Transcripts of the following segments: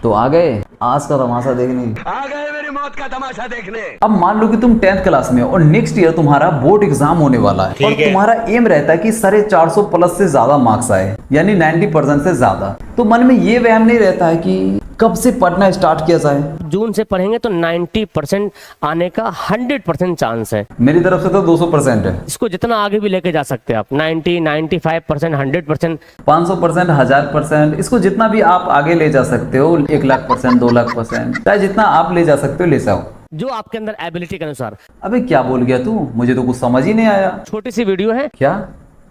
तो आ गए आज का तमाशा देखने। आ गए मेरी मौत का तमाशा देखने। अब मान लो कि तुम 10th क्लास में हो और नेक्स्ट ईयर तुम्हारा बोर्ड एग्जाम होने वाला है और तुम्हारा एम रहता है कि 450 प्लस से ज्यादा मार्क्स आए, यानी 90% से ज्यादा। तो मन में ये वहम नहीं रहता है कि कब से पढ़ना स्टार्ट किया जाए। जून से पढ़ेंगे तो 90% आने का 100% चांस है। मेरी तरफ से तो 200% है। इसको जितना आगे भी लेके जा सकते हैं आप, 90, 95%, 100%। 500%, 1000%, इसको जितना भी आप आगे ले जा सकते हो, 1,00,000%, 2,00,000%, चाहे जितना आप ले जा सकते हो ले जाओ, जो आपके अंदर एबिलिटी के अनुसार। अबे क्या बोल गया तू, मुझे तो कुछ समझ ही नहीं आया। छोटी सी वीडियो है। क्या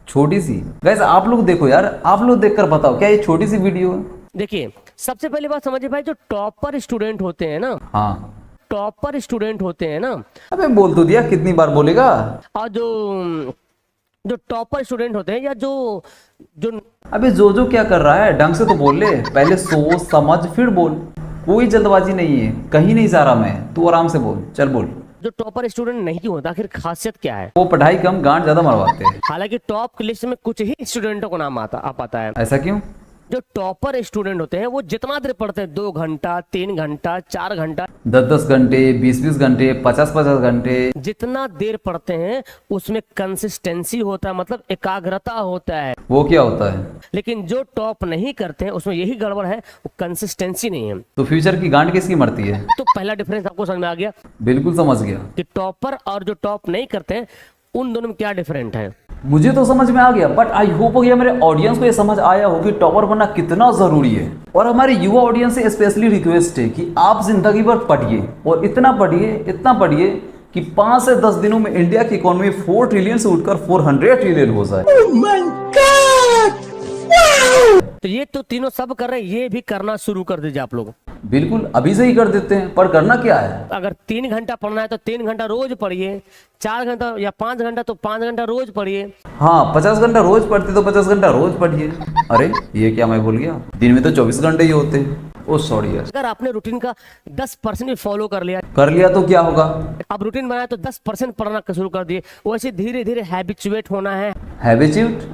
छोटी सी? वैसे आप लोग देखो यार, आप लोग देखकर बताओ क्या ये छोटी सी वीडियो है? देखिए, सबसे पहली बात समझिए भाई, जो टॉपर स्टूडेंट होते हैं ना, हाँ, टॉपर स्टूडेंट होते हैं ना, अबे बोल तो दिया, कितनी बार बोलेगा? और जो जो टॉपर स्टूडेंट होते हैं या जो जो अबे जो क्या कर रहा है, ढंग से तो बोल ले, पहले सोच समझ फिर बोल। कोई जल्दबाजी नहीं है, कहीं नहीं जा रहा मैं, तू आराम से बोल, चल बोल। जो टॉपर स्टूडेंट नहीं होता, आखिर खासियत क्या है? वो पढ़ाई कम, गांड ज्यादा मरवाते हैं। हालांकि टॉप की लिस्ट में कुछ ही स्टूडेंटों को नाम आ पाता है। ऐसा क्यों? जो टॉपर स्टूडेंट होते हैं वो जितना देर पढ़ते हैं, 2 घंटा, 3 घंटा, 4 घंटा, 10-10 घंटे, 20-20 घंटे, 50-50 घंटे, जितना देर पढ़ते हैं उसमें कंसिस्टेंसी होता है, मतलब एकाग्रता होता है। वो क्या होता है? लेकिन जो टॉप नहीं करते हैं उसमें यही गड़बड़ है, वो कंसिस्टेंसी नहीं है। तो फ्यूचर की गांड किसकी मरती है? तो पहला डिफरेंस आपको समझ में आ गया बिल्कुल समझ गया। कि टॉपर और जो टॉप नहीं करते हैं उन दोनों में क्या डिफरेंट है। मुझे तो समझ में आ गया, बट आई होप कि मेरे ऑडियंस को ये समझ आया हो कि टॉपर बनना कितना जरूरी है। और हमारे युवा ऑडियंस से स्पेशली रिक्वेस्ट है कि आप जिंदगी भर पढ़िए, और इतना पढ़िए कि 5 से 10 दिनों में इंडिया की इकोनॉमी 4 ट्रिलियन से उठकर 400 ट्रिलियन हो जाए। तो ये तो तीनों सब कर रहे हैं, ये भी करना शुरू कर दीजिए आप लोग। बिल्कुल, अभी से ही कर देते हैं, पर करना क्या है? अगर 3 घंटा पढ़ना है तो 3 घंटा रोज पढ़िए, 4 घंटा या 5 घंटा तो 5 घंटा रोज पढ़िए। हाँ, 50 घंटा रोज पढ़ते तो 50 घंटा रोज पढ़िए। अरे ये क्या मैं बोल गया, दिन में तो 24 घंटे ही होते हैं। ओ सॉरी यार। अगर आपने रूटीन का 10% भी फॉलो कर लिया तो क्या होगा? अब रूटीन बनाया तो 10% पढ़ना शुरू कर दिए, वैसे धीरे धीरे हैबिचुएट होना है। हैबिच्यूट?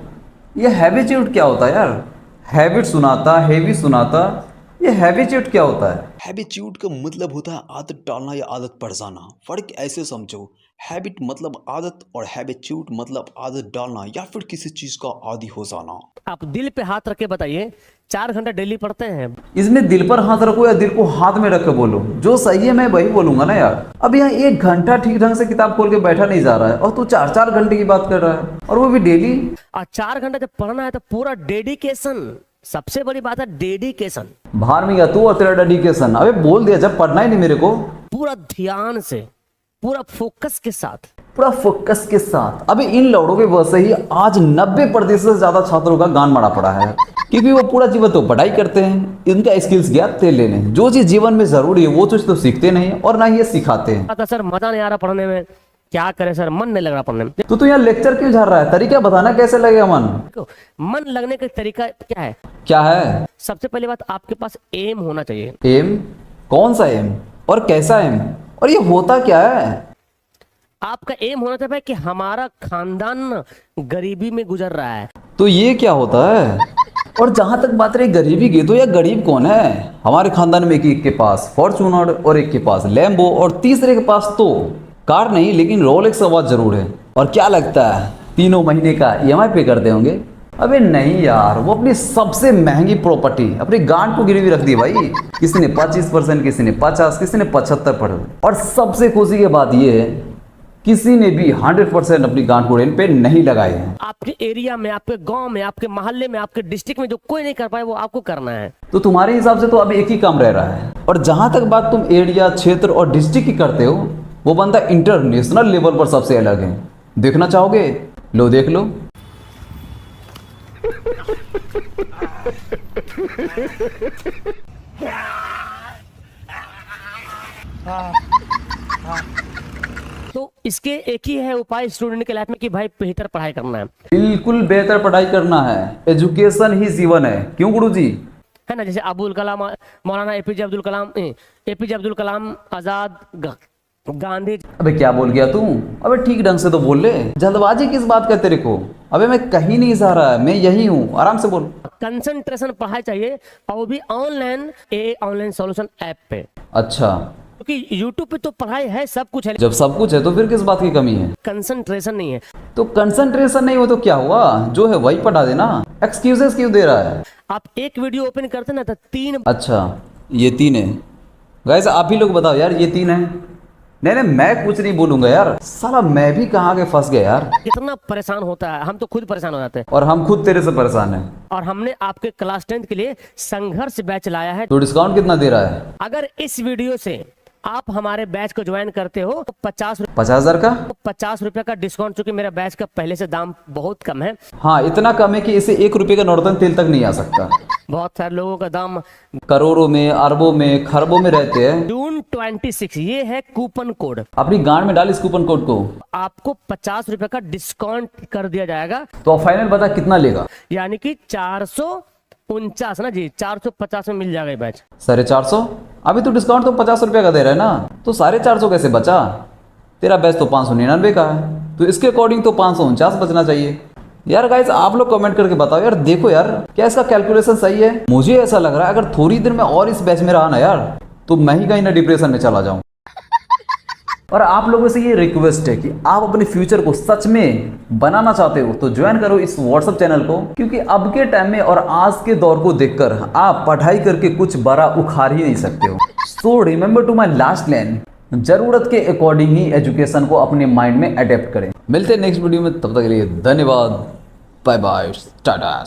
ये हैबिच्यूट क्या होता है यार? हैबिट सुनाता, हेवी सुनाता, ये हैबिच्यूट क्या होता है? हैबिट्यूड का मतलब होता है आदत डालना या आदत पड़ जाना। फर्क ऐसे समझो, हैबिट मतलब आदत और हैबिट्यूड मतलब आदत डालना या फिर किसी चीज का आदी हो जाना। आप दिल पे हाथ रख के बताइए, 4 घंटा डेली पढ़ते हैं? इसमें दिल पर हाथ रखो या दिल को हाथ में रख के बोलो, जो सही है मैं वही बोलूंगा ना यार। अब यहाँ 1 घंटा ठीक ढंग से किताब खोल के बैठा नहीं जा रहा है और तू 4-4 घंटे की बात कर रहा है, और वो भी डेली। और 4 घंटा जब पढ़ना है तो पूरा डेडिकेशन, सबसे बड़ी बात है डेडिकेशन। बाहर में गया तू और तेरा डेडिकेशन। अबे बोल दिया, जब पढ़ना ही नहीं मेरे को। पूरा ध्यान से, पूरा फोकस के साथ, पूरा फोकस के साथ। अबे इन लौड़ों के वजह से ही आज 90% से ज्यादा छात्रों का गान मारा पड़ा है, क्योंकि वो पूरा जीवन तो पढ़ाई करते हैं, इनका स्किल्स गया तेल लेने। जो चीज जीवन में जरूरी है वो चीज तो सीखते नहीं और ना ही ये सिखाते हैं। आता सर मजा नहीं आ रहा पढ़ने में, क्या करें सर, मन नहीं लग रहा पढ़ने में। तो यहाँ लेक्चर क्यों झाड़ रहा है? तरीका बताना कैसे लगेगा मन? देखो, मन लगने का तरीका क्या है? क्या है? सबसे पहली बात, आपके पास एम होना चाहिए। एम? कौन सा एम और कैसा एम, और ये होता क्या है? आपका एम होना चाहिए कि हमारा खानदान गरीबी में गुजर रहा है। तो ये क्या होता है? और जहां तक बात रही गरीबी की, तो यह गरीब कौन है? हमारे खानदान में एक के पास फॉर्च्यूनर और एक के पास लैम्बो और तीसरे के पास तो कार नहीं लेकिन रोलेक्स वॉच जरूर है। और क्या लगता है 3 महीने का ईएमआई पे कर दे होंगे? अबे नहीं यार, वो अपनी सबसे महंगी प्रॉपर्टी अपनी गांड को गिरवी रख दी भाई। किसी ने 25%, किसी ने 50%, किसी ने 75%। और सबसे खुशी की बात ये है, किसी ने भी 100% अपनी गांड को रेल पे नहीं लगाए हैं। आपके एरिया में, आपके गांव में, आपके मोहल्ले में, आपके डिस्ट्रिक्ट में जो कोई नहीं कर पाए वो आपको करना है। तो तुम्हारे हिसाब से तो अभी एक ही काम रह रहा है। और जहां तक बात तुम एरिया, क्षेत्र और डिस्ट्रिक्ट की करते हो, वो बंदा इंटरनेशनल लेवल पर सबसे अलग है। देखना चाहोगे? लो देख लो। तो इसके एक ही है उपाय स्टूडेंट के लाइफ में कि भाई बेहतर पढ़ाई करना है। बिल्कुल बेहतर पढ़ाई करना है, एजुकेशन ही जीवन है। क्यों गुरुजी? है ना, जैसे अब्दुल कलाम, मौलाना एपीजे अब्दुल कलाम आजाद गांधी अबे क्या बोल गया तू? अबे ठीक ढंग से तो बोल ले, जल्दबाजी किस बात का तेरे को? अबे मैं कहीं नहीं जा रहा, मैं यही हूँ, आराम से बोल। कंसंट्रेशन पढ़ाई चाहिए, और वो भी ऑनलाइन सॉल्यूशन ऐप पे, अच्छा, क्योंकि यूट्यूब पे तो पढ़ाई है, सब कुछ है, जब सब कुछ है तो फिर किस बात की कमी है? कंसंट्रेशन नहीं है। तो कंसंट्रेशन नहीं हो तो क्या हुआ, जो है वही पढ़ा देना, एक्सक्यूजेस क्यों दे रहा है? आप एक वीडियो ओपन करते ना तो 3 अच्छा, ये 3 है। गाइस आप ही लोग बताओ यार, ये 3 है? नहीं नहीं, मैं कुछ नहीं बोलूंगा यार, साला मैं भी कहाँ के फंस गया यार। कितना परेशान होता है, हम तो खुद परेशान हो जाते हैं। और हम खुद तेरे से परेशान हैं। और हमने आपके क्लास 10th के लिए संघर्ष बैच लाया है। तो डिस्काउंट कितना दे रहा है? अगर इस वीडियो से आप हमारे बैच को ज्वाइन करते हो तो 50,000 का? 50 रुपए का डिस्काउंट, चूंकि मेरा बैच का पहले से दाम बहुत कम है। हाँ, इतना कम है कि इसे 1 रुपए का नॉर्दन तेल तक नहीं आ सकता। बहुत सारे लोगों का दाम करोड़ों में, अरबों में, खरबों में रहते हैं। जून 26, ये है कूपन कोड, अपनी गांड में डाल इस कूपन कोड को, आपको 50 रुपए का डिस्काउंट कर दिया जाएगा। तो फाइनल बता कितना लेगा? यानी कि 449 ना जी, 450 में मिल जाएगा ये बैच। 450? अभी तो डिस्काउंट तो 50 रुपए का दे रहा है ना, तो 450 कैसे बचा? तेरा बैच तो 599 का है, तो इसके अकॉर्डिंग तो 549 बचना चाहिए। यार गाइस आप लोग कमेंट करके बताओ यार, देखो यार क्या इसका कैलकुलेशन सही है? मुझे ऐसा लग रहा है अगर थोड़ी देर में और इस बैच में रहा ना यार, तो मैं ही कहीं ना डिप्रेशन में चला जाऊं। और आप लोगों से ये रिक्वेस्ट है कि आप अपने फ्यूचर को सच में बनाना चाहते हो तो ज्वाइन करो इस व्हाट्सएप चैनल को, क्योंकि अब के टाइम में और आज के दौर को देखकर आप पढ़ाई करके कुछ बड़ा उखाड़ ही नहीं सकते हो। So remember to my last line, जरूरत के अकॉर्डिंग ही एजुकेशन को अपने माइंड में अडेप्ट करें। मिलते हैं नेक्स्ट वीडियो में, तब तक के लिए धन्यवाद, बाय बाय, टाटा।